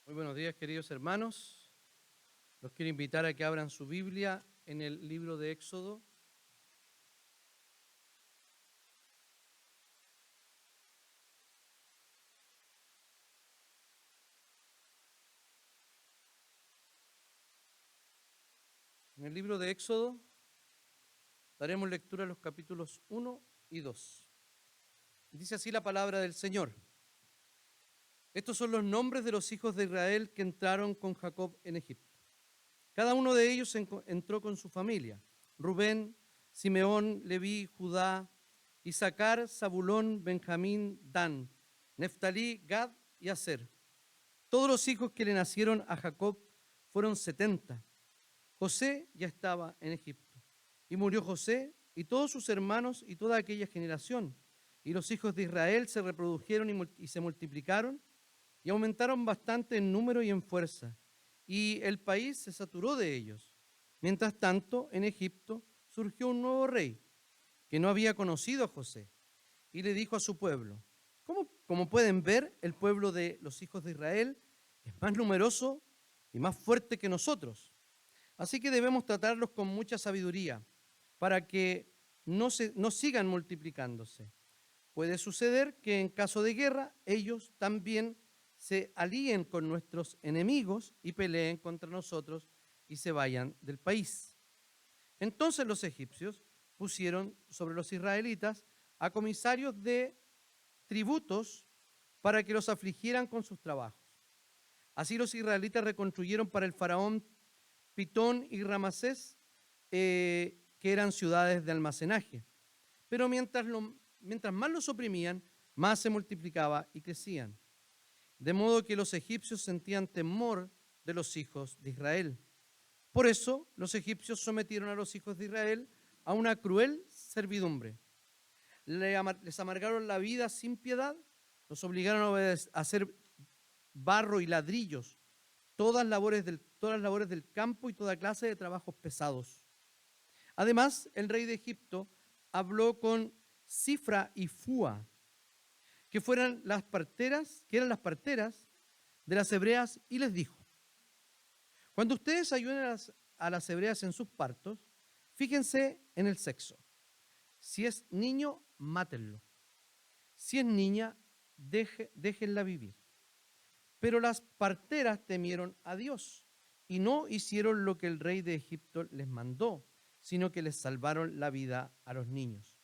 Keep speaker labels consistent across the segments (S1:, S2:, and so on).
S1: Muy buenos días, queridos hermanos. Los quiero invitar a que abran su Biblia en el libro de Éxodo. En el libro de Éxodo daremos lectura a los capítulos 1 y 2. Dice así la palabra del Señor. Estos son los nombres de los hijos de Israel que entraron con Jacob en Egipto. Cada uno de ellos entró con su familia: Rubén, Simeón, Leví, Judá, Isaacar, Zabulón, Benjamín, Dan, Neftalí, Gad y Aser. Todos los hijos que le nacieron a Jacob fueron 70. José ya estaba en Egipto. Y murió José y todos sus hermanos y toda aquella generación. Y los hijos de Israel se reprodujeron y se multiplicaron y aumentaron bastante en número y en fuerza. Y el país se saturó de ellos. Mientras tanto, en Egipto surgió un nuevo rey que no había conocido a José. Y le dijo a su pueblo: como pueden ver, el pueblo de los hijos de Israel es más numeroso y más fuerte que nosotros. Así que debemos tratarlos con mucha sabiduría para que no sigan multiplicándose. Puede suceder que en caso de guerra ellos también se alíen con nuestros enemigos y peleen contra nosotros y se vayan del país. Entonces los egipcios pusieron sobre los israelitas a comisarios de tributos para que los afligieran con sus trabajos. Así los israelitas reconstruyeron para el faraón Pitón y Ramasés, que eran ciudades de almacenaje. Pero mientras más los oprimían, más se multiplicaba y crecían. De modo que los egipcios sentían temor de los hijos de Israel. Por eso los egipcios sometieron a los hijos de Israel a una cruel servidumbre. Les amargaron la vida sin piedad, los obligaron a hacer barro y ladrillos, todas las labores del campo y toda clase de trabajos pesados. Además, el rey de Egipto habló con Cifra y Fua, que eran las parteras de las hebreas, y les dijo: cuando ustedes ayuden a las hebreas en sus partos, fíjense en el sexo. Si es niño, mátenlo. Si es niña, déjenla vivir. Pero las parteras temieron a Dios y no hicieron lo que el rey de Egipto les mandó, sino que les salvaron la vida a los niños.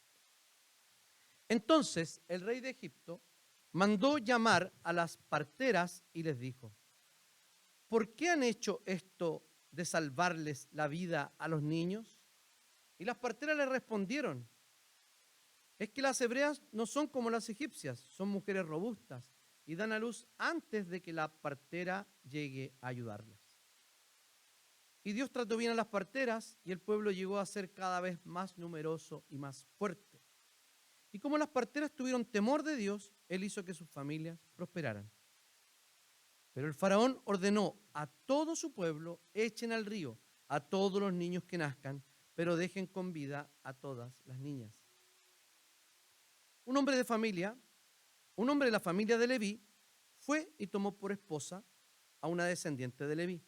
S1: Entonces el rey de Egipto mandó llamar a las parteras y les dijo: ¿por qué han hecho esto de salvarles la vida a los niños? Y las parteras le respondieron: es que las hebreas no son como las egipcias, son mujeres robustas y dan a luz antes de que la partera llegue a ayudarlas. Y Dios trató bien a las parteras y el pueblo llegó a ser cada vez más numeroso y más fuerte. Y como las parteras tuvieron temor de Dios, Él hizo que sus familias prosperaran. Pero el faraón ordenó a todo su pueblo: echen al río a todos los niños que nazcan, pero dejen con vida a todas las niñas. Un hombre de la familia de Leví, fue y tomó por esposa a una descendiente de Leví,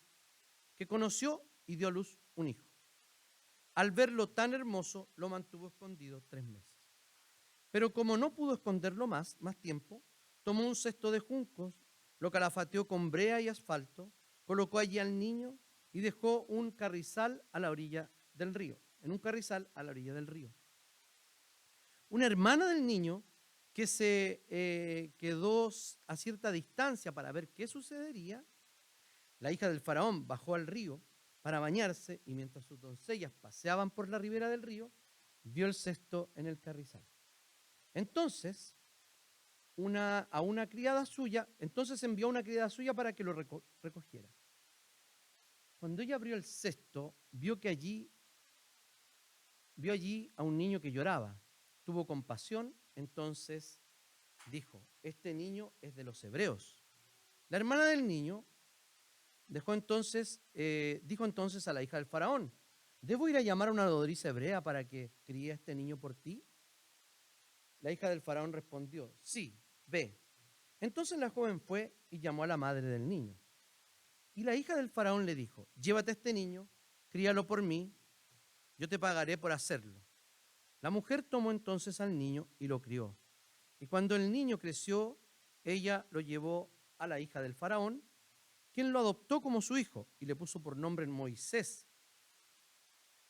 S1: que conoció y dio a luz un hijo. Al verlo tan hermoso, lo mantuvo escondido 3 meses. Pero como no pudo esconderlo más tiempo, tomó un cesto de juncos, lo calafateó con brea y asfalto, colocó allí al niño y dejó un carrizal a la orilla del río, Una hermana del niño, que se quedó a cierta distancia para ver qué sucedería, la hija del faraón bajó al río para bañarse, y mientras sus doncellas paseaban por la ribera del río, vio el cesto en el carrizal. Entonces envió a una criada suya para que lo recogiera. Cuando ella abrió el cesto, vio allí a un niño que lloraba. Tuvo compasión, entonces dijo: este niño es de los hebreos. La hermana del niño dijo entonces a la hija del faraón: ¿debo ir a llamar a una nodriza hebrea para que críe a este niño por ti? La hija del faraón respondió: sí, ve. Entonces la joven fue y llamó a la madre del niño. Y la hija del faraón le dijo, llévate a este niño, críalo por mí, yo te pagaré por hacerlo. La mujer tomó entonces al niño y lo crió. Y cuando el niño creció, ella lo llevó a la hija del faraón, quien lo adoptó como su hijo y le puso por nombre Moisés,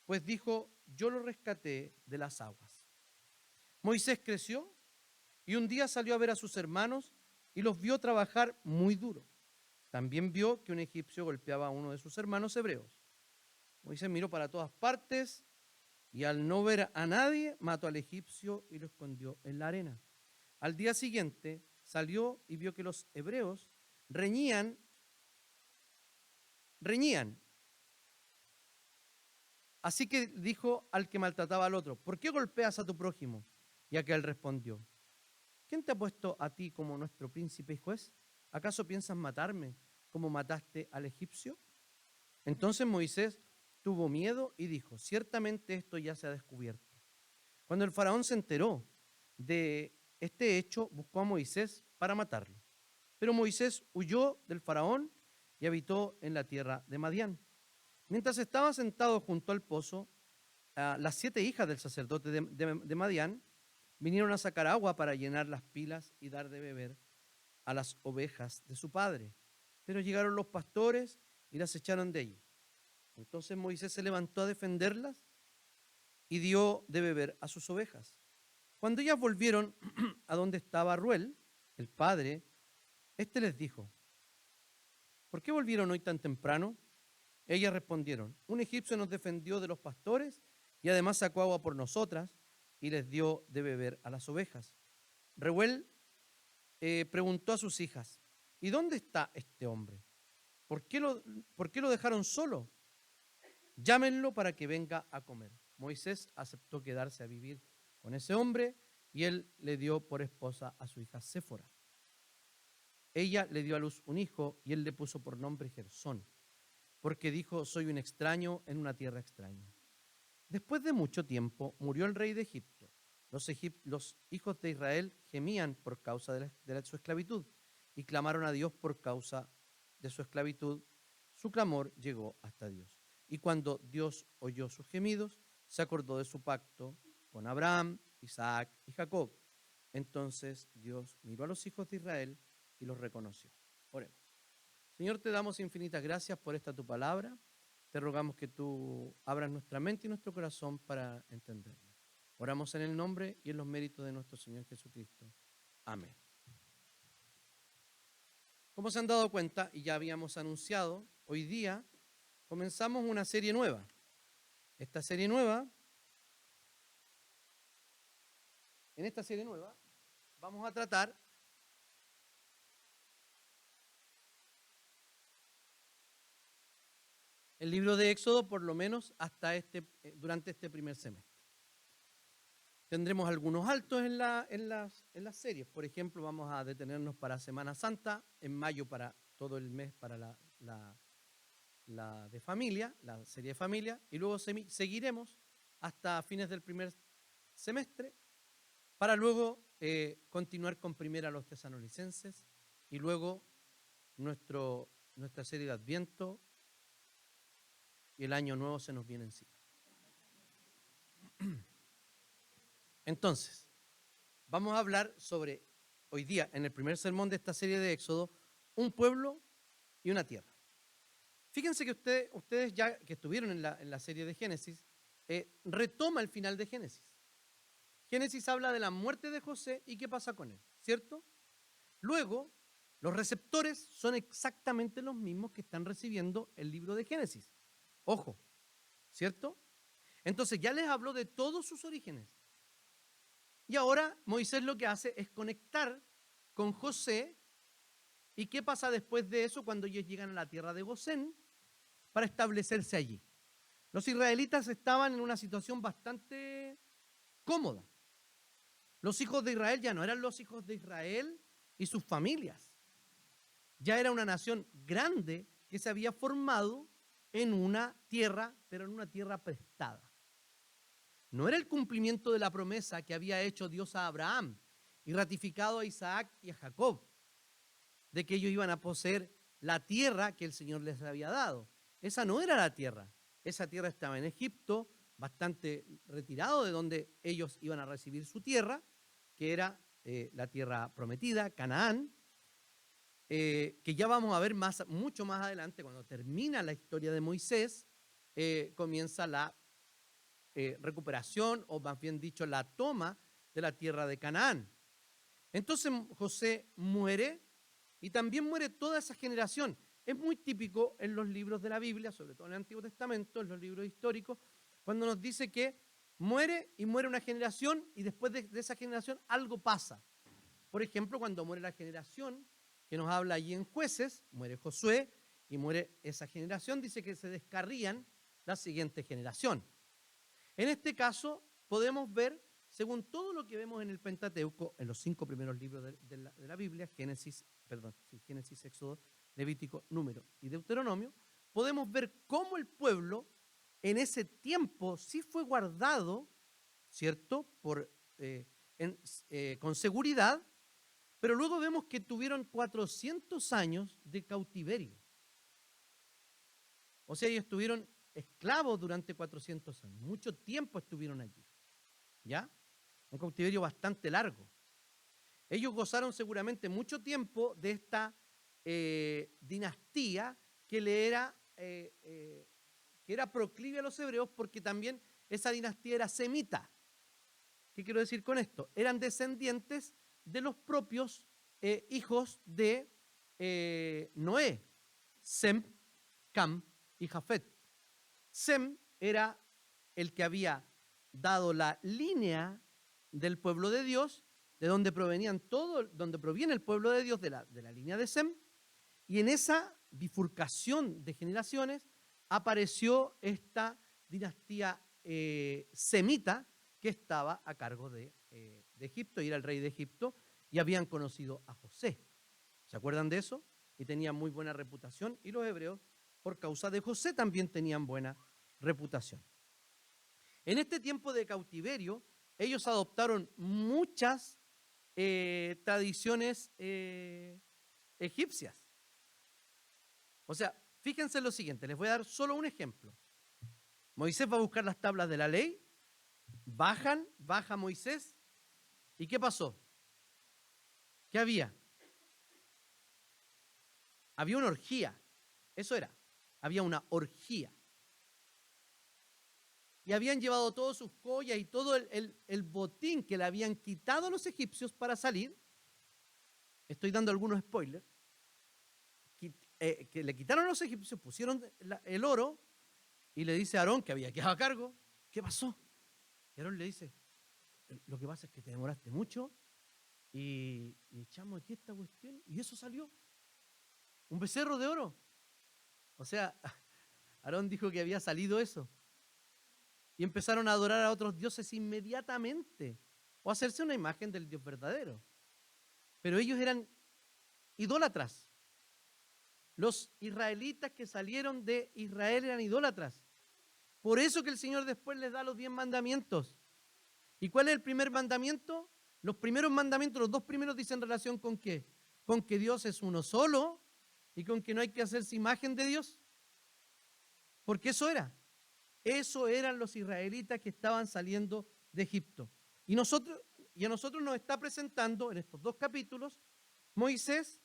S1: pues dijo, yo lo rescaté de las aguas. Moisés creció y un día salió a ver a sus hermanos y los vio trabajar muy duro. También vio que un egipcio golpeaba a uno de sus hermanos hebreos. Moisés miró para todas partes y al no ver a nadie, mató al egipcio y lo escondió en la arena. Al día siguiente salió y vio que los hebreos reñían. Así que dijo al que maltrataba al otro, ¿por qué golpeas a tu prójimo? Y aquel respondió, ¿quién te ha puesto a ti como nuestro príncipe y juez? ¿Acaso piensas matarme como mataste al egipcio? Entonces Moisés tuvo miedo y dijo, ciertamente esto ya se ha descubierto. Cuando el faraón se enteró de este hecho, buscó a Moisés para matarlo. Pero Moisés huyó del faraón y habitó en la tierra de Madián. Mientras estaba sentado junto al pozo, las 7 hijas del sacerdote de Madián vinieron a sacar agua para llenar las pilas y dar de beber a las ovejas de su padre. Pero llegaron los pastores y las echaron de allí. Entonces Moisés se levantó a defenderlas y dio de beber a sus ovejas. Cuando ellas volvieron a donde estaba Ruel, el padre, éste les dijo, ¿por qué volvieron hoy tan temprano? Ellas respondieron, un egipcio nos defendió de los pastores y además sacó agua por nosotras y les dio de beber a las ovejas. Reuel preguntó a sus hijas, ¿y dónde está este hombre? ¿Por qué lo dejaron solo? Llámenlo para que venga a comer. Moisés aceptó quedarse a vivir con ese hombre y él le dio por esposa a su hija Séfora. Ella le dio a luz un hijo y él le puso por nombre Gersón, porque dijo, soy un extraño en una tierra extraña. Después de mucho tiempo murió el rey de Egipto. Los hijos de Israel gemían por causa de su esclavitud y clamaron a Dios por causa de su esclavitud. Su clamor llegó hasta Dios. Y cuando Dios oyó sus gemidos, se acordó de su pacto con Abraham, Isaac y Jacob. Entonces Dios miró a los hijos de Israel y los reconoció. Oremos. Señor, te damos infinitas gracias por esta tu palabra. Te rogamos que tú abras nuestra mente y nuestro corazón para entenderla. Oramos en el nombre y en los méritos de nuestro Señor Jesucristo. Amén. Como se han dado cuenta y ya habíamos anunciado, hoy día comenzamos una serie nueva. En esta serie nueva vamos a tratar el libro de Éxodo, por lo menos hasta durante este primer semestre. Tendremos algunos altos en las series. Por ejemplo, vamos a detenernos para Semana Santa, en mayo para todo el mes para la de familia, la serie de familia, y luego seguiremos hasta fines del primer semestre para luego continuar con primera los tesalonicenses y luego nuestra serie de Adviento, y el año nuevo se nos viene encima. Entonces, vamos a hablar sobre, hoy día, en el primer sermón de esta serie de Éxodo, un pueblo y una tierra. Fíjense que ustedes ya que estuvieron en la serie de Génesis, retoma el final de Génesis. Génesis habla de la muerte de José y qué pasa con él, ¿cierto? Luego, los receptores son exactamente los mismos que están recibiendo el libro de Génesis. Ojo, ¿cierto? Entonces ya les habló de todos sus orígenes. Y ahora Moisés lo que hace es conectar con José. ¿Y qué pasa después de eso cuando ellos llegan a la tierra de Gosén para establecerse allí? Los israelitas estaban en una situación bastante cómoda. Los hijos de Israel ya no eran los hijos de Israel y sus familias. Ya era una nación grande que se había formado en una tierra, pero en una tierra prestada. No era el cumplimiento de la promesa que había hecho Dios a Abraham y ratificado a Isaac y a Jacob, de que ellos iban a poseer la tierra que el Señor les había dado. Esa no era la tierra. Esa tierra estaba en Egipto, bastante retirado de donde ellos iban a recibir su tierra, que era la tierra prometida, Canaán, que ya vamos a ver mucho más adelante, cuando termina la historia de Moisés, comienza la recuperación, o más bien dicho, la toma de la tierra de Canaán. Entonces José muere y también muere toda esa generación. Es muy típico en los libros de la Biblia, sobre todo en el Antiguo Testamento, en los libros históricos, cuando nos dice que muere y muere una generación y después de esa generación algo pasa. Por ejemplo, cuando muere la generación que nos habla allí en Jueces, muere Josué y muere esa generación, dice que se descarrían la siguiente generación. En este caso podemos ver, según todo lo que vemos en el Pentateuco, en los 5 primeros libros de la Biblia, Génesis, Éxodo, Levítico, Número y Deuteronomio, podemos ver cómo el pueblo en ese tiempo sí fue guardado, ¿cierto?, con seguridad, pero luego vemos que tuvieron 400 años de cautiverio. O sea, ellos estuvieron esclavos durante 400 años, mucho tiempo estuvieron allí, ¿ya? Un cautiverio bastante largo. Ellos gozaron seguramente mucho tiempo de esta dinastía que era proclive a los hebreos, porque también esa dinastía era semita. ¿Qué quiero decir con esto? Eran descendientes de los propios hijos de Noé, Sem, Cam y Jafet. Sem era el que había dado la línea del pueblo de Dios, de donde donde proviene el pueblo de Dios, de la línea de Sem, y en esa bifurcación de generaciones apareció esta dinastía semita que estaba a cargo de Egipto, y era el rey de Egipto, y habían conocido a José. ¿Se acuerdan de eso? Y tenían muy buena reputación, y los hebreos, por causa de José, también tenían buena reputación. En este tiempo de cautiverio, ellos adoptaron muchas tradiciones egipcias. O sea, fíjense en lo siguiente, les voy a dar solo un ejemplo. Moisés va a buscar las tablas de la ley, baja Moisés, ¿y qué pasó? ¿Qué había? Había una orgía, eso era, había una orgía. Y habían llevado todas sus joyas y todo el botín que le habían quitado a los egipcios para salir. Estoy dando algunos spoilers. Que le quitaron a los egipcios, pusieron el oro, y le dice a Aarón, que había quedado a cargo, ¿qué pasó? Y Aarón le dice, lo que pasa es que te demoraste mucho y echamos aquí esta cuestión y eso salió. Un becerro de oro. O sea, Aarón dijo que había salido eso. Y empezaron a adorar a otros dioses inmediatamente, o a hacerse una imagen del Dios verdadero. Pero ellos eran idólatras. Los israelitas que salieron de Israel eran idólatras. Por eso que el Señor después les da los 10 mandamientos. ¿Y cuál es el primer mandamiento? Los primeros mandamientos, los 2 primeros, dicen relación con ¿qué? Con que Dios es uno solo y con que no hay que hacerse imagen de Dios. Porque eso eran los israelitas que estaban saliendo de Egipto. Y a nosotros nos está presentando en estos 2 capítulos Moisés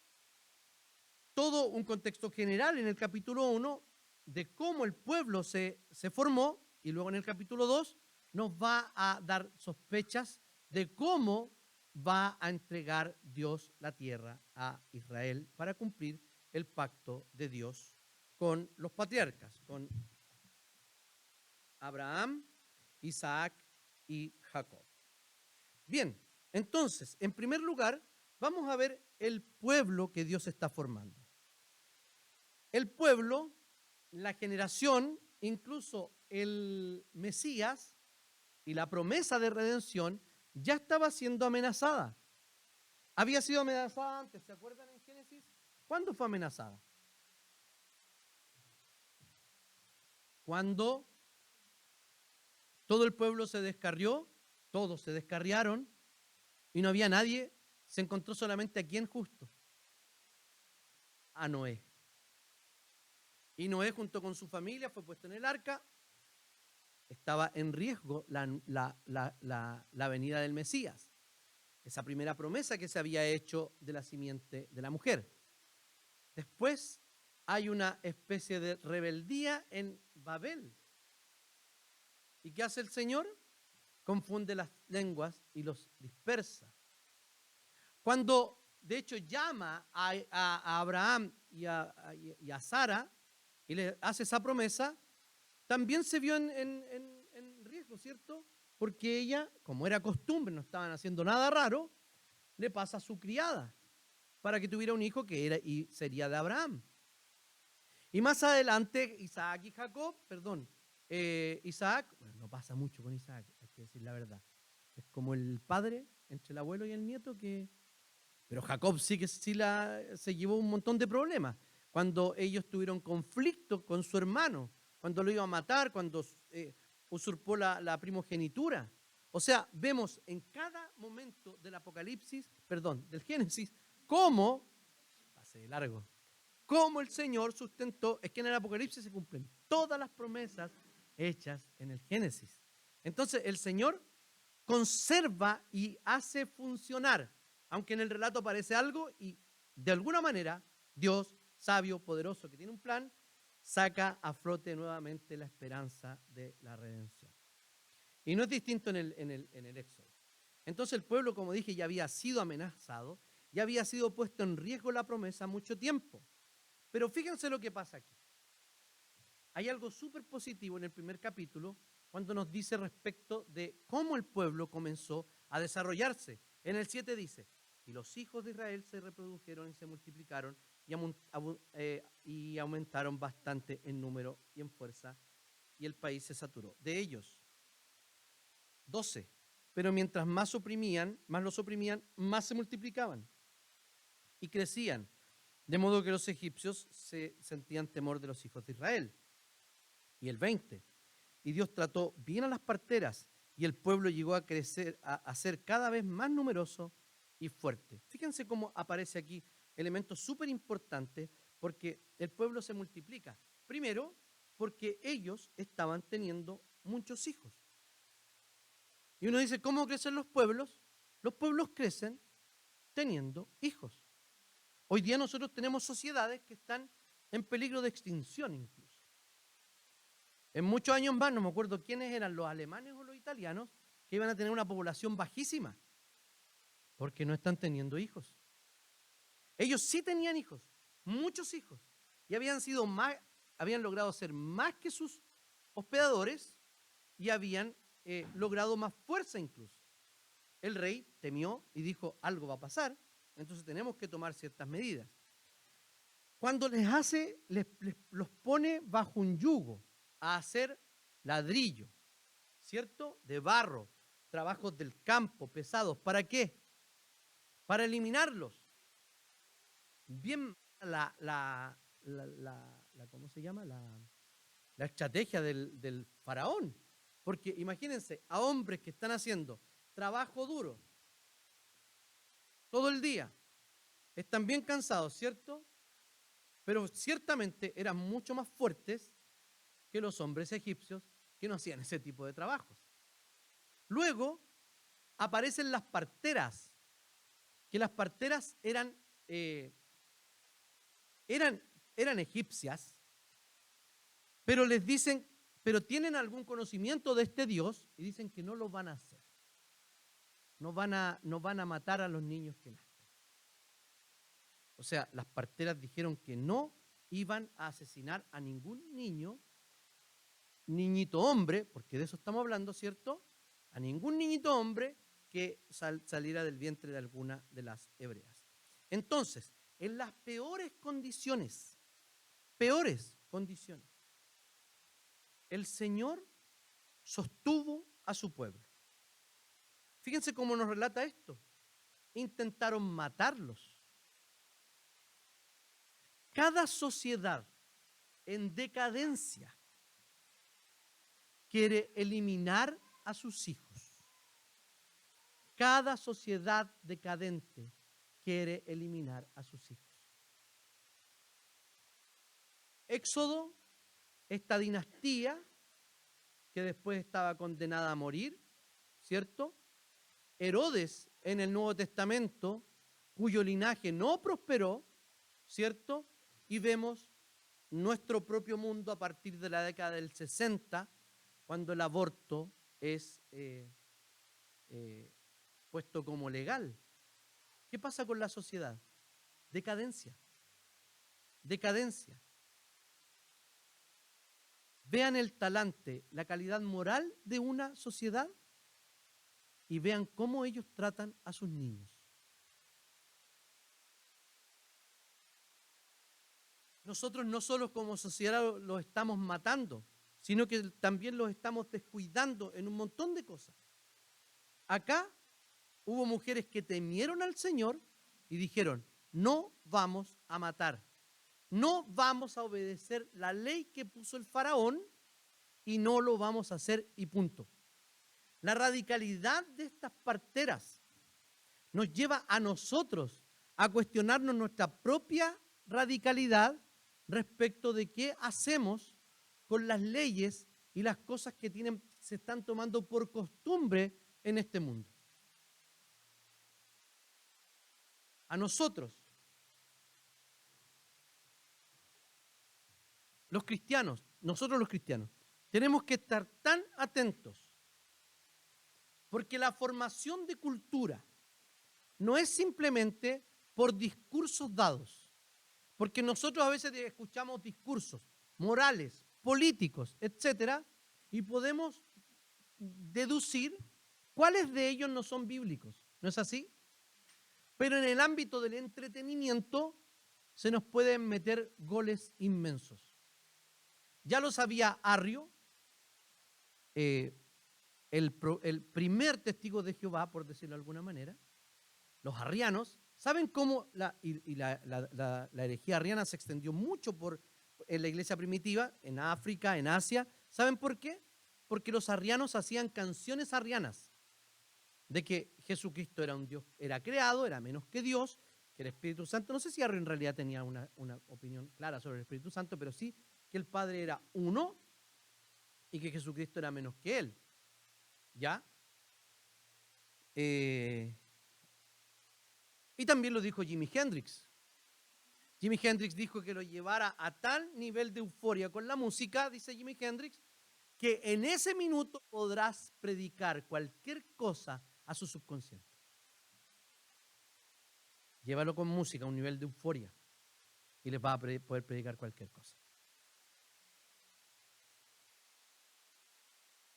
S1: todo un contexto general en el capítulo 1 de cómo el pueblo se formó, y luego en el capítulo 2 nos va a dar sospechas de cómo va a entregar Dios la tierra a Israel para cumplir el pacto de Dios con los patriarcas, con Abraham, Isaac y Jacob. Bien, entonces, en primer lugar, vamos a ver el pueblo que Dios está formando. El pueblo, la generación, incluso el Mesías y la promesa de redención ya estaba siendo amenazada. Había sido amenazada antes, ¿se acuerdan en Génesis? ¿Cuándo fue amenazada? Cuando todo el pueblo se descarrió, todos se descarriaron y no había nadie, se encontró solamente a quién justo, a Noé. Y Noé junto con su familia fue puesto en el arca. Estaba en riesgo la venida del Mesías. Esa primera promesa que se había hecho de la simiente de la mujer. Después hay una especie de rebeldía en Babel. ¿Y qué hace el Señor? Confunde las lenguas y los dispersa. Cuando, de hecho, llama a Abraham y a Sara y le hace esa promesa, también se vio en riesgo, ¿cierto? Porque ella, como era costumbre, no estaban haciendo nada raro, le pasa a su criada para que tuviera un hijo que era y sería de Abraham. Y más adelante, Isaac, bueno, no pasa mucho con Isaac, hay que decir la verdad. Es como el padre entre el abuelo y el nieto pero Jacob sí que se llevó un montón de problemas. Cuando ellos tuvieron conflicto con su hermano, cuando lo iba a matar, cuando usurpó la primogenitura. O sea, vemos en cada momento del del Génesis, cómo, pasé de largo, cómo el Señor sustentó, es que en el Apocalipsis se cumplen todas las promesas hechas en el Génesis. Entonces el Señor conserva y hace funcionar, aunque en el relato aparece algo y de alguna manera Dios, sabio, poderoso, que tiene un plan, saca a flote nuevamente la esperanza de la redención. Y no es distinto en el Éxodo. Entonces el pueblo, como dije, ya había sido amenazado, ya había sido puesto en riesgo la promesa mucho tiempo. Pero fíjense lo que pasa aquí. Hay algo súper positivo en el primer capítulo cuando nos dice respecto de cómo el pueblo comenzó a desarrollarse. En el 7 dice, y los hijos de Israel se reprodujeron y se multiplicaron y aumentaron bastante en número y en fuerza, y el país se saturó de ellos. 12. Pero mientras más los oprimían, más se multiplicaban y crecían, de modo que los egipcios se sentían temor de los hijos de Israel. Y el 20. Y Dios trató bien a las parteras, y el pueblo llegó a crecer, a ser cada vez más numeroso y fuerte. Fíjense cómo aparece aquí elementos súper importantes, porque el pueblo se multiplica. Primero, porque ellos estaban teniendo muchos hijos. Y uno dice, ¿cómo crecen los pueblos? Los pueblos crecen teniendo hijos. Hoy día nosotros tenemos sociedades que están en peligro de extinción incluso. En muchos años más, no me acuerdo quiénes eran, los alemanes o los italianos, que iban a tener una población bajísima, porque no están teniendo hijos. Ellos sí tenían hijos, muchos hijos, y habían logrado ser más que sus hospedadores y habían logrado más fuerza incluso. El rey temió y dijo, algo va a pasar, entonces tenemos que tomar ciertas medidas. Cuando los pone bajo un yugo a hacer ladrillo, ¿cierto? De barro, trabajos del campo, pesados. ¿Para qué? Para eliminarlos. Bien ¿cómo se llama? La estrategia del faraón. Porque imagínense, a hombres que están haciendo trabajo duro todo el día, están bien cansados, ¿cierto? Pero ciertamente eran mucho más fuertes que los hombres egipcios que no hacían ese tipo de trabajos. Luego aparecen las parteras, que las parteras eran egipcias, pero les dicen, pero tienen algún conocimiento de este Dios y dicen que no lo van a hacer. No van a matar a los niños que nazcan. O sea, las parteras dijeron que no iban a asesinar a ningún niñito hombre, porque de eso estamos hablando, ¿cierto? A ningún niñito hombre que saliera del vientre de alguna de las hebreas. Entonces, en las peores condiciones, el Señor sostuvo a su pueblo. Fíjense cómo nos relata esto. Intentaron matarlos. Cada sociedad en decadencia quiere eliminar a sus hijos. Cada sociedad decadente quiere eliminar a sus hijos. Éxodo, esta dinastía que después estaba condenada a morir, ¿cierto? Herodes en el Nuevo Testamento, cuyo linaje no prosperó, ¿cierto? Y vemos nuestro propio mundo a partir de la década del 60, cuando el aborto es puesto como legal. ¿Qué pasa con la sociedad? Decadencia. Decadencia. Vean el talante, la calidad moral de una sociedad y vean cómo ellos tratan a sus niños. Nosotros no solo como sociedad los estamos matando, sino que también los estamos descuidando en un montón de cosas. Acá hubo mujeres que temieron al Señor y dijeron, no vamos a matar, no vamos a obedecer la ley que puso el faraón y no lo vamos a hacer y punto. La radicalidad de estas parteras nos lleva a nosotros a cuestionarnos nuestra propia radicalidad respecto de qué hacemos con las leyes y las cosas que se están tomando por costumbre en este mundo. A nosotros, los cristianos, nosotros los cristianos, tenemos que estar tan atentos porque la formación de cultura no es simplemente por discursos dados, porque nosotros a veces escuchamos discursos morales, políticos, etcétera, y podemos deducir cuáles de ellos no son bíblicos, ¿no es así? Pero en el ámbito del entretenimiento se nos pueden meter goles inmensos. Ya lo sabía Arrio, el primer testigo de Jehová, por decirlo de alguna manera. Los arrianos, ¿saben cómo la herejía arriana se extendió mucho en la iglesia primitiva, en África, en Asia? ¿Saben por qué? Porque los arrianos hacían canciones arrianas de que Jesucristo era un Dios, era creado, era menos que Dios, que el Espíritu Santo, no sé si Arrio en realidad tenía una opinión clara sobre el Espíritu Santo, pero sí que el Padre era uno y que Jesucristo era menos que Él. ¿Ya? Y también lo dijo Jimi Hendrix. Jimi Hendrix dijo que lo llevara a tal nivel de euforia con la música, dice Jimi Hendrix, que en ese minuto podrás predicar cualquier cosa a su subconsciente. Llévalo con música a un nivel de euforia y les va a poder predicar cualquier cosa.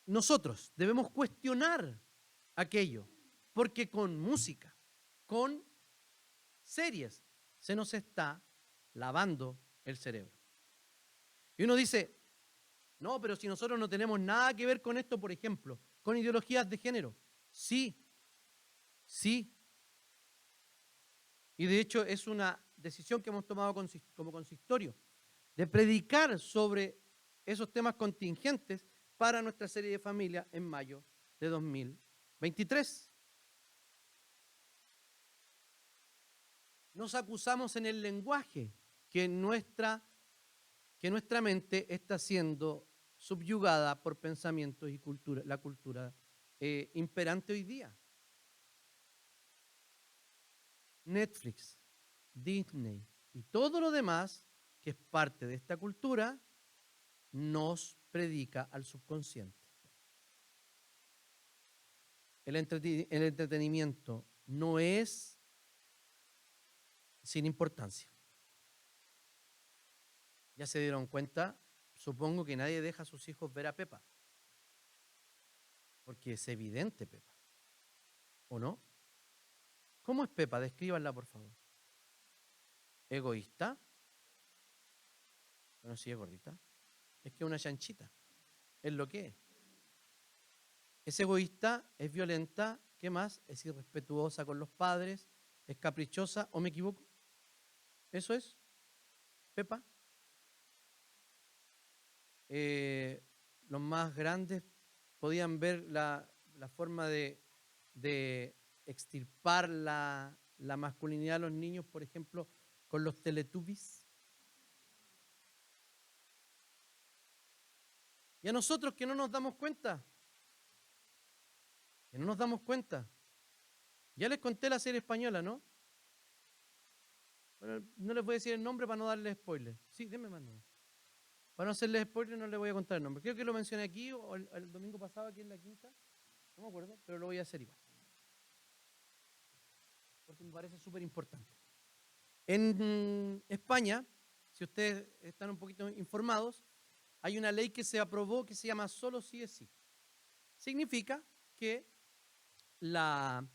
S1: Nosotros debemos cuestionar aquello, porque con música, con series, se nos está lavando el cerebro. Y uno dice, no, pero si nosotros no tenemos nada que ver con esto, por ejemplo, con ideologías de género. Sí, sí. Y de hecho es una decisión que hemos tomado como consistorio, de predicar sobre esos temas contingentes para nuestra serie de familia en mayo de 2023. Nos acusamos en el lenguaje que nuestra mente está siendo subyugada por pensamientos y la cultura imperante hoy día. Netflix, Disney y todo lo demás que es parte de esta cultura nos predica al subconsciente. El entretenimiento no es sin importancia. Ya se dieron cuenta, supongo que nadie deja a sus hijos ver a Pepa, porque es evidente Pepa, ¿o no? ¿Cómo es Pepa? Descríbanla, por favor. ¿Egoísta? Bueno, sí es gordita. Es que es una chanchita, es lo que es. Es egoísta, es violenta, ¿qué más? Es irrespetuosa con los padres, es caprichosa, ¿o me equivoco? ¿Eso es Pepa? Los más grandes podían ver la forma de extirpar la masculinidad de los niños, por ejemplo, con los Teletubbies. Y a nosotros que no nos damos cuenta, Ya les conté la serie española, ¿no? Bueno, no les voy a decir el nombre para no darles spoiler. Sí, denme más nombre. Para no hacerles spoiler no les voy a contar el nombre. Creo que lo mencioné aquí o el domingo pasado aquí en la quinta. No me acuerdo, pero lo voy a hacer igual. Porque me parece súper importante. En España, si ustedes están un poquito informados, hay una ley que se aprobó que se llama solo sí es sí. Significa que la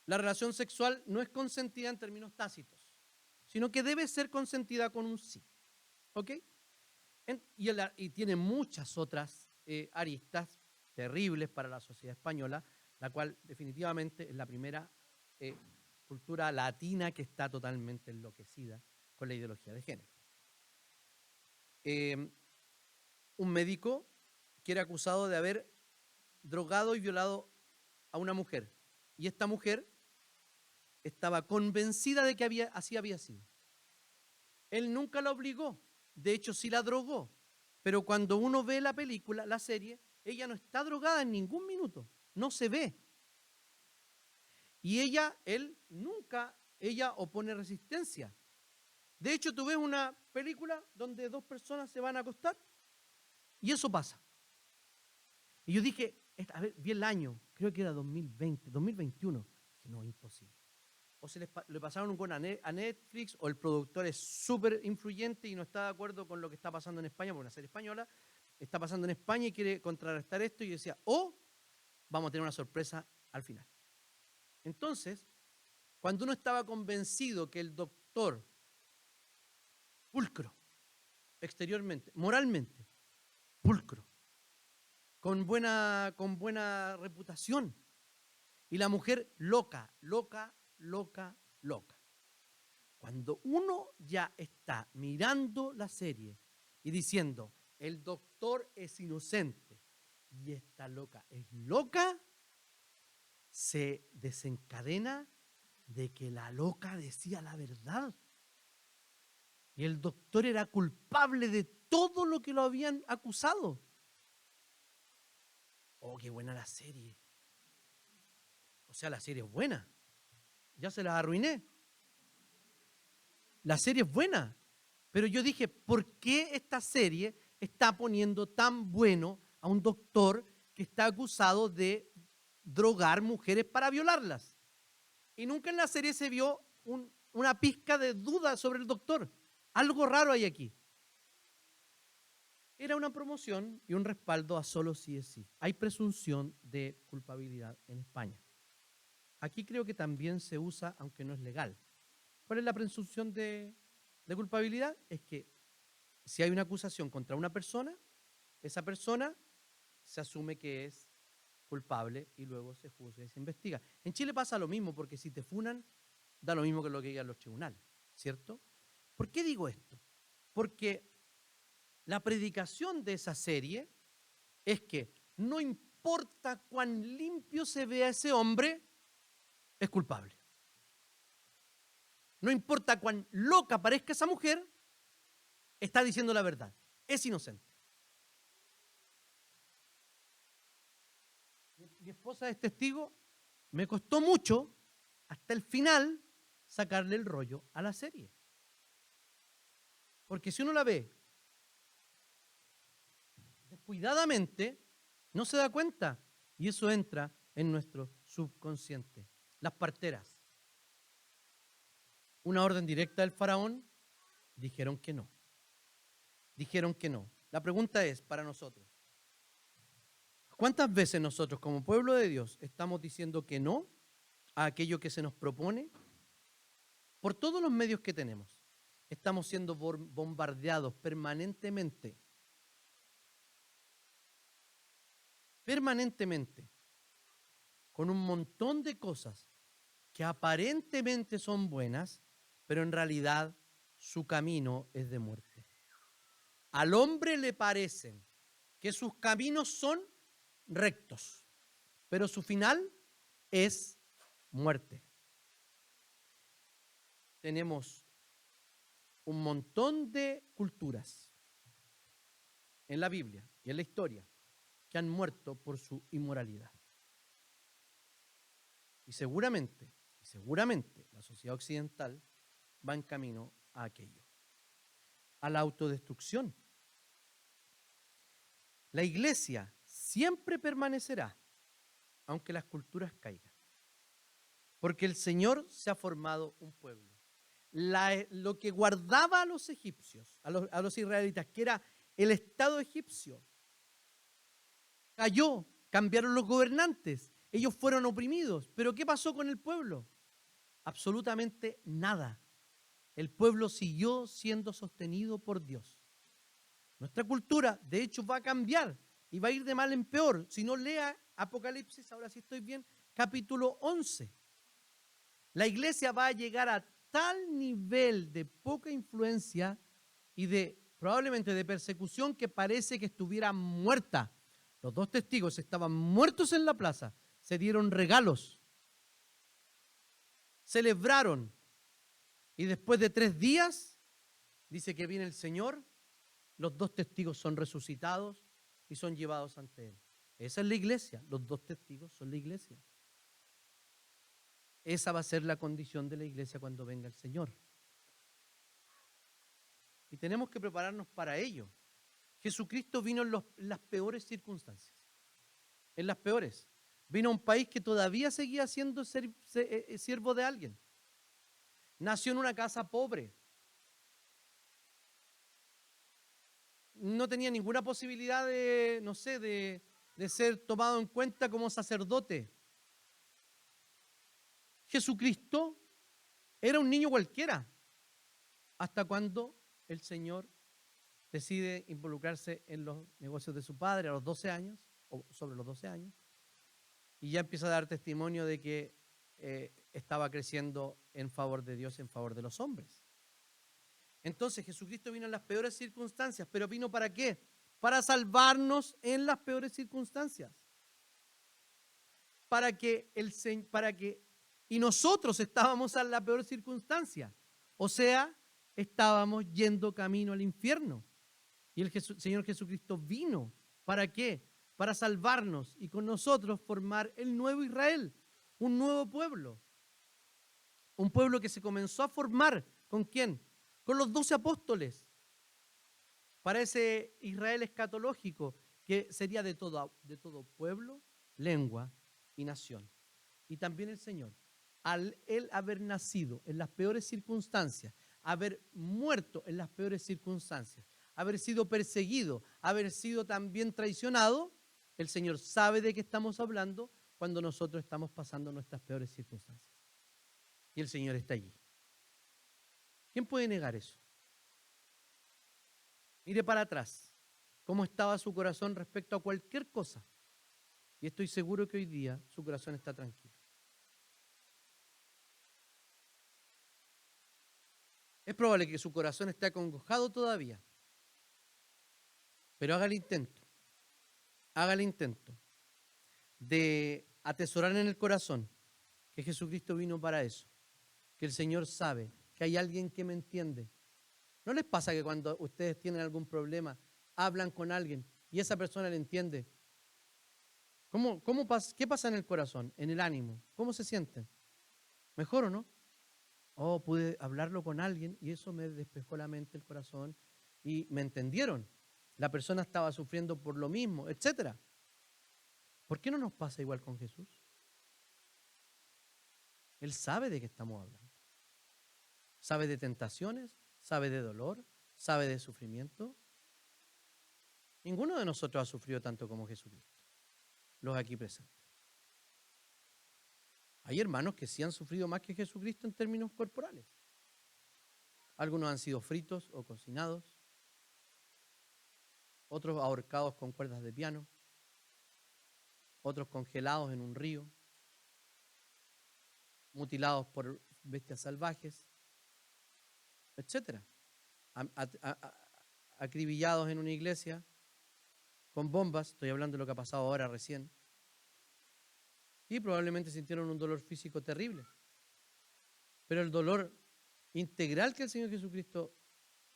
S1: relación sexual no es consentida en términos tácitos, sino que debe ser consentida con un sí. ¿Ok? Y tiene muchas otras aristas terribles para la sociedad española, la cual definitivamente es la primera cultura latina que está totalmente enloquecida con la ideología de género. Un médico que era acusado de haber drogado y violado a una mujer, y esta mujer estaba convencida de que así había sido. Él nunca la obligó, de hecho sí la drogó, pero cuando uno ve la película, la serie, ella no está drogada en ningún minuto, no se ve. Y ella opone resistencia. De hecho, tú ves una película donde dos personas se van a acostar y eso pasa. Y yo dije, a ver, vi el año, creo que era 2020, 2021. Dije, no, imposible. O le pasaron a Netflix, o el productor es súper influyente y no está de acuerdo con lo que está pasando en España, por una serie española, está pasando en España y quiere contrarrestar esto, y yo decía, vamos a tener una sorpresa al final. Entonces, cuando uno estaba convencido que el doctor, pulcro, exteriormente, moralmente, pulcro, con buena reputación, y la mujer loca. Cuando uno ya está mirando la serie y diciendo, el doctor es inocente y esta loca es loca, se desencadena de que la loca decía la verdad. Y el doctor era culpable de todo lo que lo habían acusado. Oh, qué buena la serie. O sea, la serie es buena. Ya se la arruiné. La serie es buena. Pero yo dije, ¿por qué esta serie está poniendo tan bueno a un doctor que está acusado de drogar mujeres para violarlas? Y nunca en la serie se vio una pizca de duda sobre el doctor. Algo raro hay aquí. Era una promoción y un respaldo a solo sí es sí. Hay presunción de culpabilidad en España. Aquí creo que también se usa, aunque no es legal. ¿Cuál es la presunción de culpabilidad? Es que si hay una acusación contra una persona, esa persona se asume que es culpable y luego se juzga y se investiga. En Chile pasa lo mismo, porque si te funan, da lo mismo que lo que digan los tribunales, ¿cierto? ¿Por qué digo esto? Porque la predicación de esa serie es que no importa cuán limpio se vea ese hombre, es culpable. No importa cuán loca parezca esa mujer, está diciendo la verdad. Es inocente. Mi esposa es testigo. Me costó mucho, hasta el final, sacarle el rollo a la serie. Porque si uno la ve descuidadamente, no se da cuenta. Y eso entra en nuestro subconsciente. Las parteras. Una orden directa del faraón, dijeron que no. Dijeron que no. La pregunta es para nosotros, ¿cuántas veces nosotros como pueblo de Dios estamos diciendo que no a aquello que se nos propone? Por todos los medios que tenemos, estamos siendo bombardeados permanentemente con un montón de cosas que aparentemente son buenas, pero en realidad su camino es de muerte. Al hombre le parecen que sus caminos son rectos, pero su final es muerte. Tenemos un montón de culturas en la Biblia y en la historia que han muerto por su inmoralidad. Y seguramente la sociedad occidental va en camino a aquello, a la autodestrucción. La iglesia siempre permanecerá, aunque las culturas caigan, porque el Señor se ha formado un pueblo. Lo que guardaba a los egipcios, a los israelitas, que era el Estado egipcio, cayó, cambiaron los gobernantes, ellos fueron oprimidos. ¿Pero qué pasó con el pueblo? Absolutamente nada. El pueblo siguió siendo sostenido por Dios. Nuestra cultura, de hecho, va a cambiar y va a ir de mal en peor. Si no, lea Apocalipsis, ahora sí estoy bien, capítulo 11. La iglesia va a llegar a tal nivel de poca influencia y probablemente de persecución que parece que estuviera muerta. Los dos testigos estaban muertos en la plaza, se dieron regalos, celebraron, y después de 3 días, dice que viene el Señor, los dos testigos son resucitados y son llevados ante Él. Esa es la iglesia, los dos testigos son la iglesia. Esa va a ser la condición de la iglesia cuando venga el Señor. Y tenemos que prepararnos para ello. Jesucristo vino en las peores circunstancias. En las peores. Vino a un país que todavía seguía siendo siervo de alguien. Nació en una casa pobre. No tenía ninguna posibilidad de ser tomado en cuenta como sacerdote. Jesucristo era un niño cualquiera, hasta cuando el Señor decide involucrarse en los negocios de su padre a los 12 años, o sobre los 12 años, y ya empieza a dar testimonio de que estaba creciendo en favor de Dios, en favor de los hombres. Entonces Jesucristo vino en las peores circunstancias, pero ¿vino para qué? Para salvarnos en las peores circunstancias. Y nosotros estábamos en la peor circunstancia. O sea, estábamos yendo camino al infierno. Y el Señor Jesucristo vino, ¿para qué? Para salvarnos y con nosotros formar el nuevo Israel, un nuevo pueblo. Un pueblo que se comenzó a formar, ¿con quién? Con los 12 apóstoles. Para ese Israel escatológico que sería de todo pueblo, lengua y nación. Y también el Señor, al Él haber nacido en las peores circunstancias, haber muerto en las peores circunstancias, haber sido perseguido, haber sido también traicionado, el Señor sabe de qué estamos hablando cuando nosotros estamos pasando nuestras peores circunstancias. Y el Señor está allí. ¿Quién puede negar eso? Mire para atrás, cómo estaba su corazón respecto a cualquier cosa. Y estoy seguro que hoy día su corazón está tranquilo. Es probable que su corazón esté acongojado todavía, pero haga el intento de atesorar en el corazón que Jesucristo vino para eso, que el Señor sabe que hay alguien que me entiende. ¿No les pasa que cuando ustedes tienen algún problema, hablan con alguien y esa persona le entiende? ¿Qué pasa en el corazón, en el ánimo? ¿Cómo se sienten? ¿Mejor o no? Oh, pude hablarlo con alguien y eso me despejó la mente, el corazón y me entendieron. La persona estaba sufriendo por lo mismo, etc. ¿Por qué no nos pasa igual con Jesús? Él sabe de qué estamos hablando. Sabe de tentaciones, sabe de dolor, sabe de sufrimiento. Ninguno de nosotros ha sufrido tanto como Jesucristo, los aquí presentes. Hay hermanos que sí han sufrido más que Jesucristo en términos corporales. Algunos han sido fritos o cocinados, otros ahorcados con cuerdas de piano, otros congelados en un río, mutilados por bestias salvajes, etc. Acribillados en una iglesia con bombas, estoy hablando de lo que ha pasado ahora recién, y probablemente sintieron un dolor físico terrible. Pero el dolor integral que el Señor Jesucristo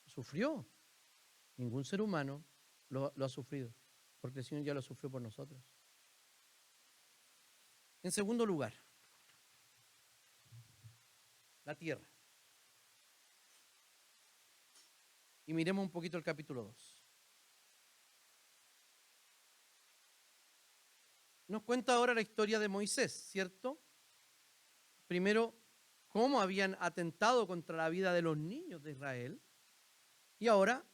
S1: sufrió, ningún ser humano lo ha sufrido, porque el Señor ya lo sufrió por nosotros. En segundo lugar, la tierra. Y miremos un poquito el capítulo 2. Nos cuenta ahora la historia de Moisés, ¿cierto? Primero, cómo habían atentado contra la vida de los niños de Israel. Y ahora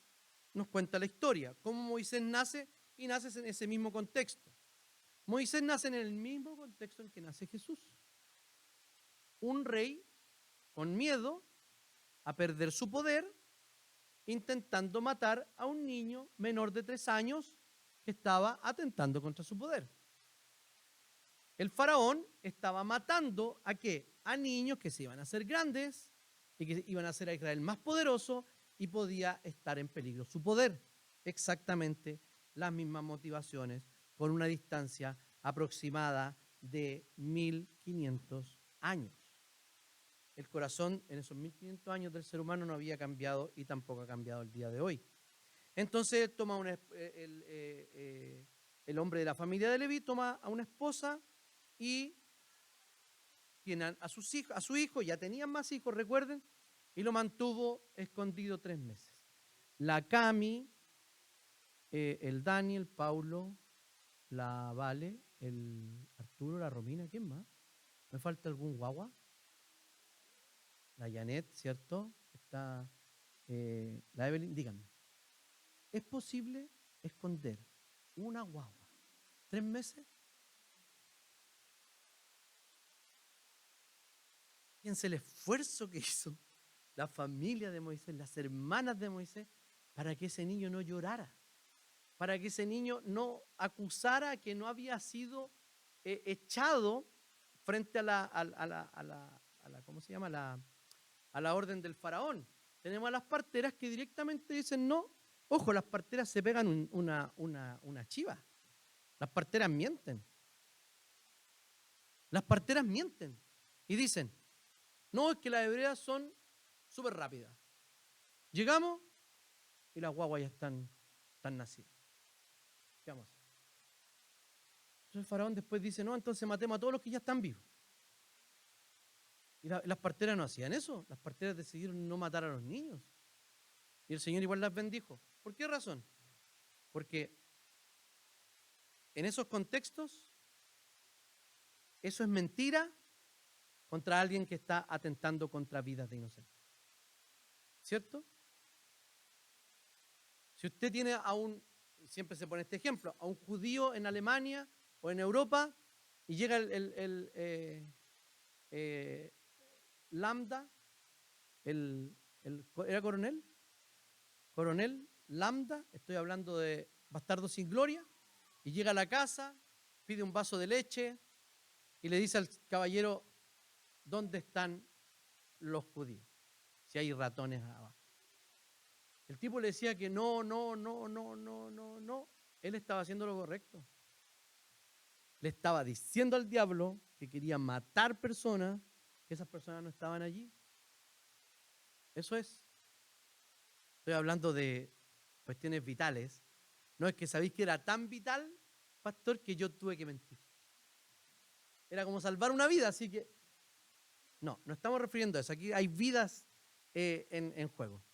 S1: nos cuenta la historia, cómo Moisés nace y nace en ese mismo contexto. Moisés nace en el mismo contexto en que nace Jesús. Un rey con miedo a perder su poder, intentando matar a un niño menor de 3 años que estaba atentando contra su poder. El faraón estaba matando ¿a qué? A niños que se iban a hacer grandes y que iban a hacer a Israel más poderoso y podía estar en peligro su poder. Exactamente las mismas motivaciones con una distancia aproximada de 1500 años. El corazón en esos 1500 años del ser humano no había cambiado y tampoco ha cambiado el día de hoy. Entonces toma el hombre de la familia de Leví toma a una esposa y tienen a su hijo, ya tenían más hijos, recuerden, y lo mantuvo escondido 3 meses. La Cami, el Dani, el Paulo, la Vale, el Arturo, la Romina, ¿quién más? ¿Me falta algún guagua? La Janet, ¿cierto? Está la Evelyn, díganme. ¿Es posible esconder una guagua 3 meses? Fíjense el esfuerzo que hizo la familia de Moisés, las hermanas de Moisés, para que ese niño no llorara, para que ese niño no acusara que no había sido echado frente a la ¿cómo se llama? A la orden del faraón. Tenemos a las parteras que directamente dicen no. Ojo, las parteras se pegan una chiva. Las parteras mienten. Las parteras mienten y dicen, no, es que las hebreas son súper rápidas. Llegamos y las guaguas ya están nacidas. ¿Qué vamos a hacer? Entonces el faraón después dice, no, entonces matemos a todos los que ya están vivos. Y las parteras no hacían eso. Las parteras decidieron no matar a los niños. Y el Señor igual las bendijo. ¿Por qué razón? Porque en esos contextos, eso es mentira contra alguien que está atentando contra vidas de inocentes. ¿Cierto? Si usted tiene siempre se pone este ejemplo, a un judío en Alemania o en Europa y llega Lambda, ¿era coronel? Coronel Lambda, estoy hablando de Bastardo sin Gloria, y llega a la casa, pide un vaso de leche y le dice al caballero, ¿dónde están los judíos? Si hay ratones abajo. El tipo le decía que no. Él estaba haciendo lo correcto. Le estaba diciendo al diablo que quería matar personas, que esas personas no estaban allí. Eso es. Estoy hablando de cuestiones vitales. No es que sabéis que era tan vital, pastor, que yo tuve que mentir. Era como salvar una vida, así que no estamos refiriendo a eso. Aquí hay vidas en juego.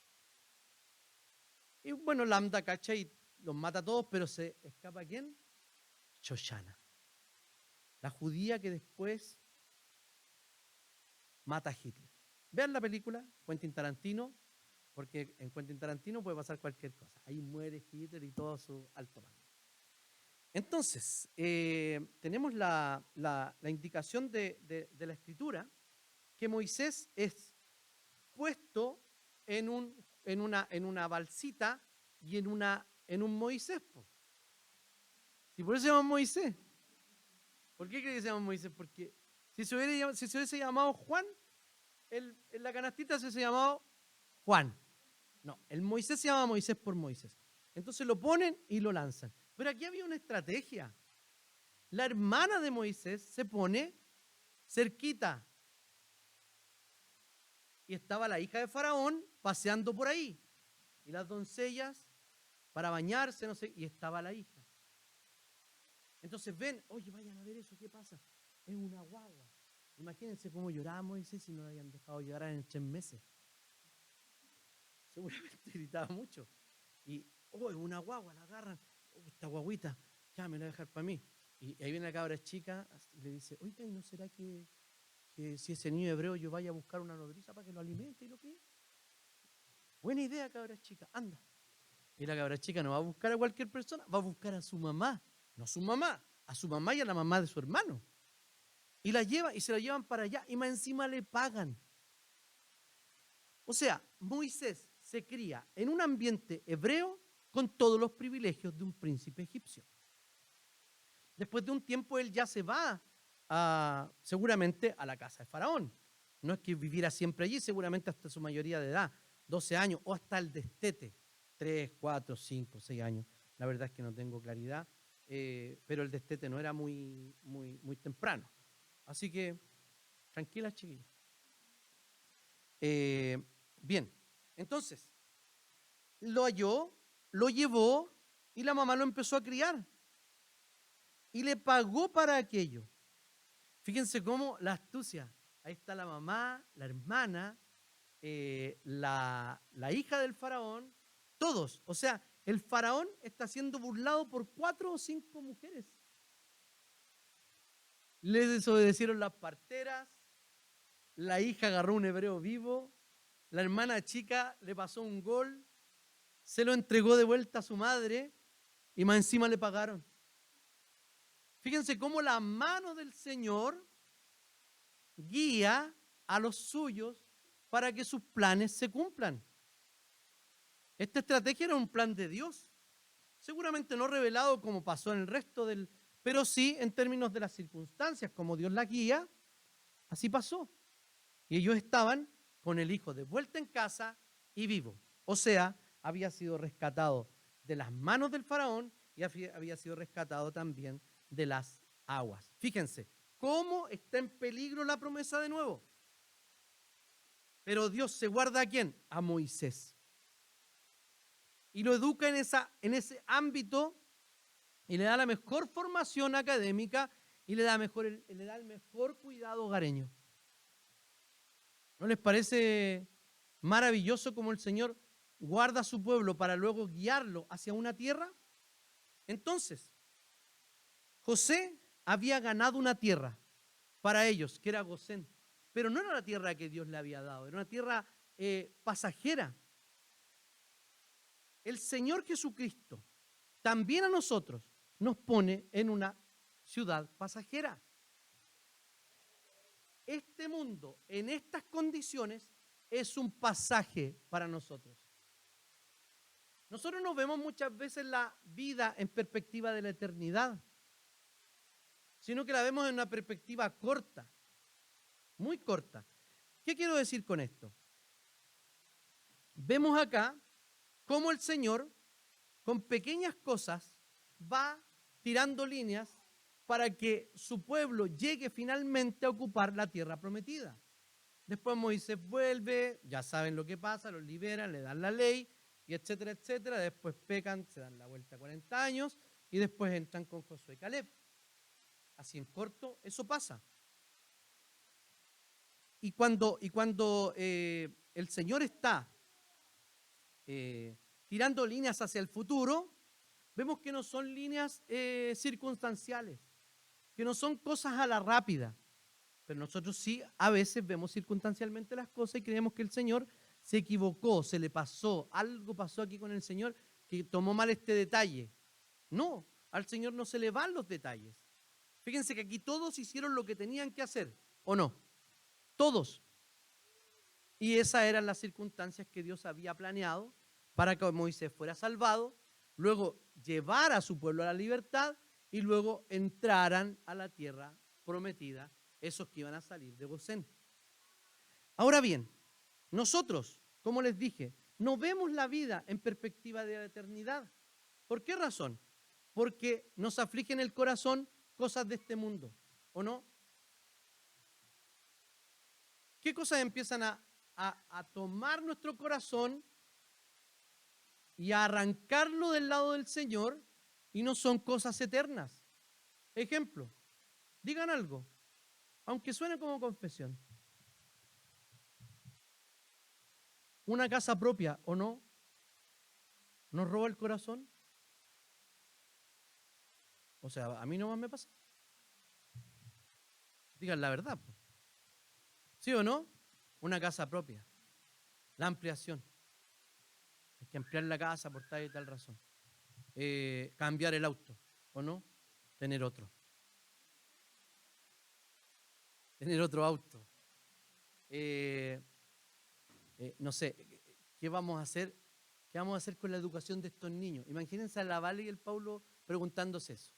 S1: Y bueno, Lambda cacha y los mata a todos, pero se escapa ¿quién? Shoshana, la judía que después mata a Hitler. Vean la película, Quentin Tarantino, porque en Quentin Tarantino puede pasar cualquier cosa. Ahí muere Hitler y todo su alto mando. Entonces, tenemos la indicación de la Escritura que Moisés es puesto en una balsita y en un Moisés. Y por eso se llama Moisés. ¿Por qué cree que se llama Moisés? Porque si se hubiese llamado Juan, en la canastita se hubiese llamado Juan. No, el Moisés se llama Moisés por Moisés. Entonces lo ponen y lo lanzan. Pero aquí había una estrategia. La hermana de Moisés se pone cerquita. Y estaba la hija de Faraón paseando por ahí. Y las doncellas para bañarse, no sé, y estaba la hija. Entonces ven, oye, vayan a ver eso, ¿qué pasa? Es una guagua. Imagínense cómo lloraba Moisés si no lo habían dejado llorar en 3 meses. Seguramente gritaba mucho. Y, oh, es una guagua, la agarran. Oh, esta guaguita, ya me la voy a dejar para mí. Y ahí viene la cabra chica y le dice, oiga, ¿y no será que si ese niño hebreo yo vaya a buscar una nodriza para que lo alimente y lo críe? Buena idea, cabra chica, anda. Y la cabra chica no va a buscar a cualquier persona, va a buscar a su mamá. No a su mamá, a su mamá y a la mamá de su hermano. Y la lleva y se la llevan para allá y más encima le pagan. O sea, Moisés se cría en un ambiente hebreo con todos los privilegios de un príncipe egipcio. Después de un tiempo él ya se va seguramente a la casa de Faraón. No es que viviera siempre allí, seguramente hasta su mayoría de edad, 12 años o hasta el destete, 3, 4, 5, 6 años. La verdad es que no tengo claridad, pero el destete no era muy temprano. Así que, tranquila, chiquilla. Bien, entonces, lo halló, lo llevó y la mamá lo empezó a criar. Y le pagó para aquello. Fíjense cómo la astucia. Ahí está la mamá, la hermana, la hija del faraón, todos. O sea, el faraón está siendo burlado por 4 o 5 mujeres. Le desobedecieron las parteras, la hija agarró un hebreo vivo, la hermana chica le pasó un gol, se lo entregó de vuelta a su madre y más encima le pagaron. Fíjense cómo la mano del Señor guía a los suyos para que sus planes se cumplan. Esta estrategia era un plan de Dios, seguramente no revelado como pasó en el resto pero sí en términos de las circunstancias, como Dios la guía, así pasó. Y ellos estaban con el hijo de vuelta en casa y vivo. O sea, había sido rescatado de las manos del faraón y había sido rescatado también de las aguas. Fíjense, ¿cómo está en peligro la promesa de nuevo? Pero Dios se guarda ¿a quién? A Moisés. Y lo educa en ese ámbito y le da la mejor formación académica y le da el mejor cuidado hogareño. ¿No les parece maravilloso cómo el Señor guarda a su pueblo para luego guiarlo hacia una tierra? Entonces, José había ganado una tierra para ellos, que era Gosén, pero no era la tierra que Dios le había dado, era una tierra pasajera. El Señor Jesucristo también a nosotros nos pone en una ciudad pasajera. Este mundo, en estas condiciones, es un pasaje para nosotros. Nosotros no vemos muchas veces la vida en perspectiva de la eternidad, sino que la vemos en una perspectiva corta, muy corta. ¿Qué quiero decir con esto? Vemos acá cómo el Señor, con pequeñas cosas, va tirando líneas para que su pueblo llegue finalmente a ocupar la tierra prometida. Después Moisés vuelve, ya saben lo que pasa, los liberan, le dan la ley, y etcétera, etcétera. Después pecan, se dan la vuelta 40 años, y después entran con Josué y Caleb. Así en corto, eso pasa. Y cuando el Señor está tirando líneas hacia el futuro, vemos que no son líneas circunstanciales, que no son cosas a la rápida, pero nosotros sí a veces vemos circunstancialmente las cosas y creemos que el Señor se equivocó, se le pasó, algo pasó aquí con el Señor que tomó mal este detalle. No, al Señor no se le van los detalles. Fíjense que aquí todos hicieron lo que tenían que hacer, ¿o no? Todos. Y esas eran las circunstancias que Dios había planeado para que Moisés fuera salvado, luego llevara a su pueblo a la libertad y luego entraran a la tierra prometida esos que iban a salir de Gosén. Ahora bien, nosotros, como les dije, no vemos la vida en perspectiva de la eternidad. ¿Por qué razón? Porque nos aflige en el corazón cosas de este mundo, ¿o no? ¿Qué cosas empiezan a tomar nuestro corazón y a arrancarlo del lado del Señor y no son cosas eternas. Ejemplo, digan algo, aunque suene como confesión. Una casa propia o no, ¿nos roba el corazón? O sea, a mí nomás me pasa. Digan la verdad. ¿Sí o no? Una casa propia. La ampliación. Hay que ampliar la casa por tal y tal razón. Cambiar el auto, ¿o no? Tener otro. Tener otro auto. No sé, ¿qué vamos a hacer? ¿Qué vamos a hacer con la educación de estos niños? Imagínense a la Vale y el Paulo preguntándose eso.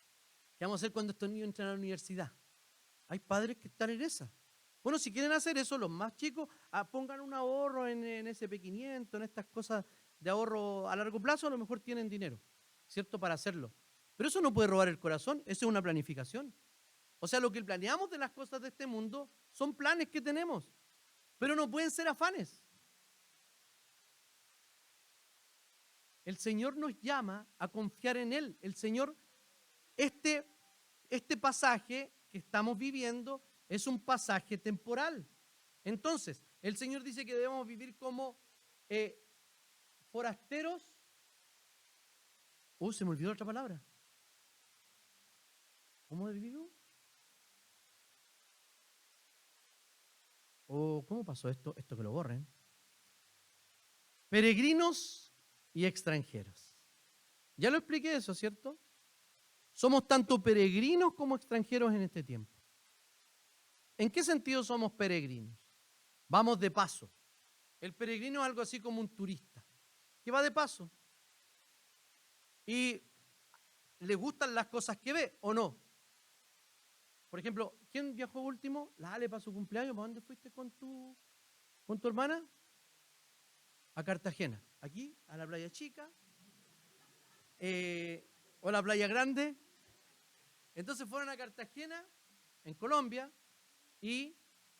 S1: ¿Qué vamos a hacer cuando estos niños entran a la universidad? Hay padres que están en esa. Bueno, si quieren hacer eso, los más chicos, pongan un ahorro en SP500, en estas cosas de ahorro a largo plazo, a lo mejor tienen dinero, ¿cierto? Para hacerlo. Pero eso no puede robar el corazón, eso es una planificación. O sea, lo que planeamos de las cosas de este mundo son planes que tenemos, pero no pueden ser afanes. El Señor nos llama a confiar en Él. El Señor, este pasaje que estamos viviendo es un pasaje temporal. Entonces, el Señor dice que debemos vivir como forasteros. Se me olvidó otra palabra. ¿Cómo vivimos? ¿Cómo pasó esto? Esto que lo borren. Peregrinos y extranjeros. Ya lo expliqué eso, ¿cierto? Somos tanto peregrinos como extranjeros en este tiempo. ¿En qué sentido somos peregrinos? Vamos de paso. El peregrino es algo así como un turista, que va de paso. Y le gustan las cosas que ve, ¿o no? Por ejemplo, ¿quién viajó último? La Ale para su cumpleaños. ¿Para dónde fuiste con tu hermana? A Cartagena. Aquí, a la Playa Chica. O la Playa Grande. Entonces fueron a Cartagena, en Colombia, y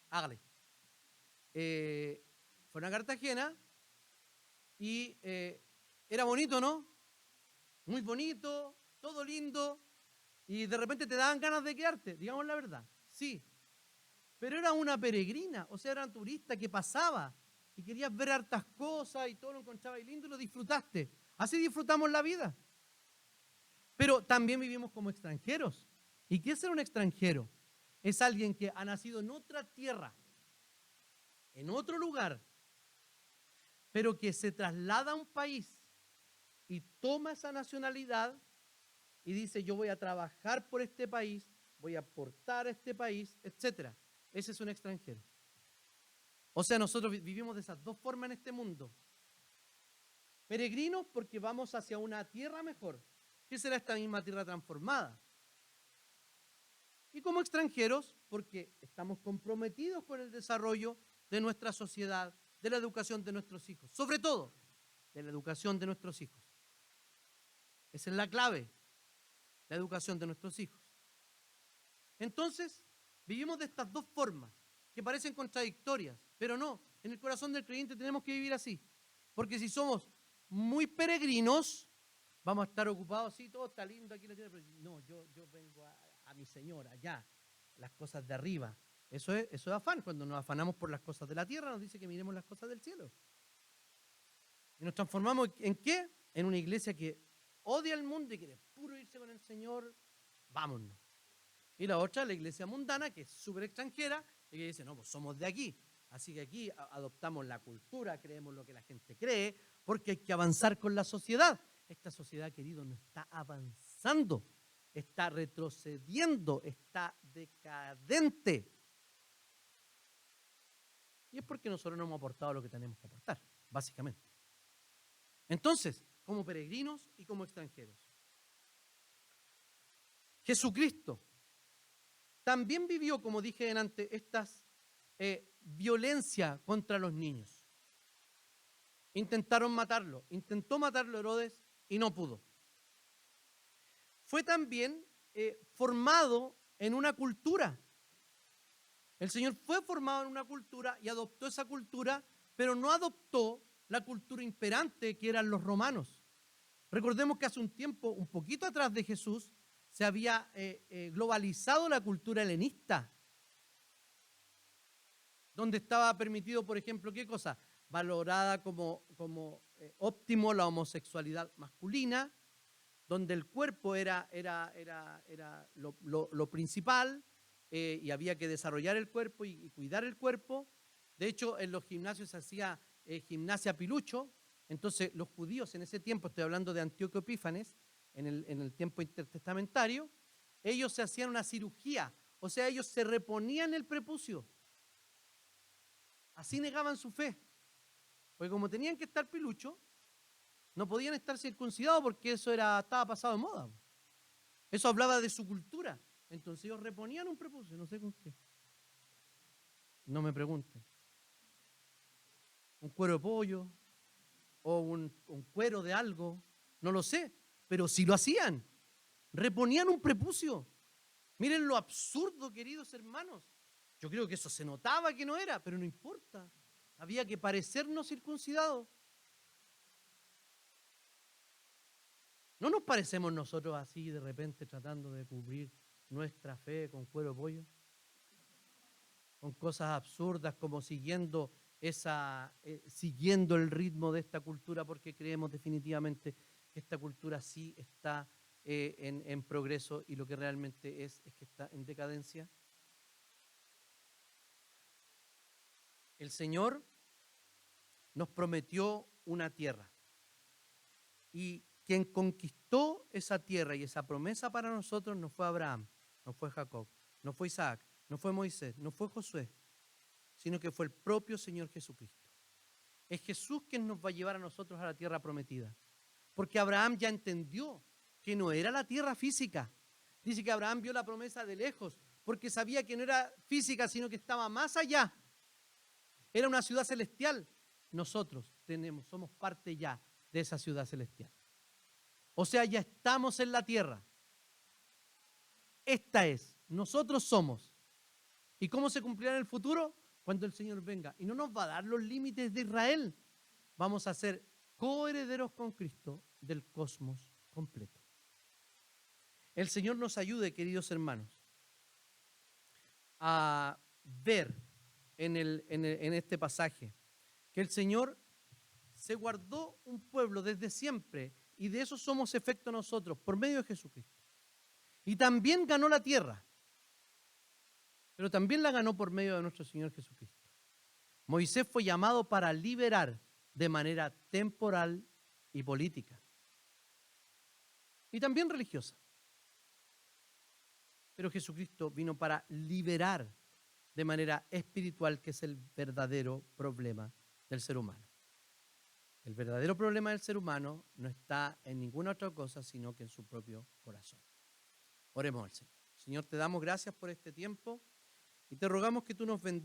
S1: hágale. Fueron a Cartagena y era bonito, ¿no? Muy bonito, todo lindo, y de repente te daban ganas de quedarte, digamos la verdad, sí. Pero era una peregrina, o sea, era un turista que pasaba y querías ver hartas cosas y todo lo encontrabas lindo y lo disfrutaste. Así disfrutamos la vida. Pero también vivimos como extranjeros. ¿Y qué es ser un extranjero? Es alguien que ha nacido en otra tierra, en otro lugar, pero que se traslada a un país y toma esa nacionalidad y dice, yo voy a trabajar por este país, voy a aportar a este país, etc. Ese es un extranjero. O sea, nosotros vivimos de esas dos formas en este mundo. Peregrinos porque vamos hacia una tierra mejor. ¿Qué será esta misma tierra transformada? Y como extranjeros porque estamos comprometidos con el desarrollo de nuestra sociedad, de la educación de nuestros hijos, sobre todo de la educación de nuestros hijos. Esa es la clave, la educación de nuestros hijos. Entonces, vivimos de estas dos formas que parecen contradictorias, pero no, en el corazón del creyente tenemos que vivir así, porque si somos muy peregrinos, vamos a estar ocupados, sí, todo está lindo aquí en la tierra, pero no, yo vengo a mi Señor, allá, las cosas de arriba. Eso es afán. Cuando nos afanamos por las cosas de la tierra, nos dice que miremos las cosas del cielo. Y nos transformamos ¿en qué? En una iglesia que odia al mundo y quiere puro irse con el Señor, vámonos. Y la otra, la iglesia mundana, que es súper extranjera, y que dice, no, pues somos de aquí. Así que aquí adoptamos la cultura, creemos lo que la gente cree, porque hay que avanzar con la sociedad. Esta sociedad, querido, no está avanzando, está retrocediendo, está decadente. Y es porque nosotros no hemos aportado lo que tenemos que aportar, básicamente. Entonces, como peregrinos y como extranjeros. Jesucristo también vivió, como dije antes, estas violencia contra los niños. Intentaron matarlo, intentó matarlo Herodes y no pudo. Fue también formado en una cultura. El Señor fue formado en una cultura y adoptó esa cultura, pero no adoptó la cultura imperante que eran los romanos. Recordemos que hace un tiempo, un poquito atrás de Jesús, se había globalizado la cultura helenista, donde estaba permitido, por ejemplo, ¿qué cosa? Valorada como óptimo la homosexualidad masculina, donde el cuerpo era lo principal, y había que desarrollar el cuerpo y cuidar el cuerpo. De hecho, en los gimnasios se hacía gimnasia pilucho. Entonces, los judíos en ese tiempo, estoy hablando de Antíoco Epífanes, en el tiempo intertestamentario, ellos se hacían una cirugía, o sea, ellos se reponían el prepucio. Así negaban su fe, porque como tenían que estar pilucho, no podían estar circuncidados porque eso estaba pasado de moda. Eso hablaba de su cultura. Entonces ellos reponían un prepucio, no sé con qué. No me pregunten. Un cuero de pollo o un cuero de algo, no lo sé, pero sí lo hacían. Reponían un prepucio. Miren lo absurdo, queridos hermanos. Yo creo que eso se notaba que no era, pero no importa. Había que parecernos circuncidados. ¿No nos parecemos nosotros así de repente tratando de cubrir nuestra fe con cuero de pollo? Con cosas absurdas como siguiendo el ritmo de esta cultura, porque creemos definitivamente que esta cultura sí está en progreso, y lo que realmente es que está en decadencia. El Señor nos prometió una tierra, y quien conquistó esa tierra y esa promesa para nosotros no fue Abraham, no fue Jacob, no fue Isaac, no fue Moisés, no fue Josué, sino que fue el propio Señor Jesucristo. Es Jesús quien nos va a llevar a nosotros a la tierra prometida, porque Abraham ya entendió que no era la tierra física. Dice que Abraham vio la promesa de lejos, porque sabía que no era física, sino que estaba más allá. Era una ciudad celestial. Nosotros somos parte ya de esa ciudad celestial. O sea, ya estamos en la tierra. Nosotros somos. ¿Y cómo se cumplirá en el futuro? Cuando el Señor venga. Y no nos va a dar los límites de Israel. Vamos a ser coherederos con Cristo del cosmos completo. El Señor nos ayude, queridos hermanos, a ver en este pasaje que el Señor se guardó un pueblo desde siempre, y de eso somos efecto nosotros, por medio de Jesucristo. Y también ganó la tierra, pero también la ganó por medio de nuestro Señor Jesucristo. Moisés fue llamado para liberar de manera temporal y política, y también religiosa. Pero Jesucristo vino para liberar de manera espiritual, que es el verdadero problema del ser humano. El verdadero problema del ser humano no está en ninguna otra cosa, sino que en su propio corazón. Oremos al Señor. Señor, te damos gracias por este tiempo y te rogamos que tú nos bendigas.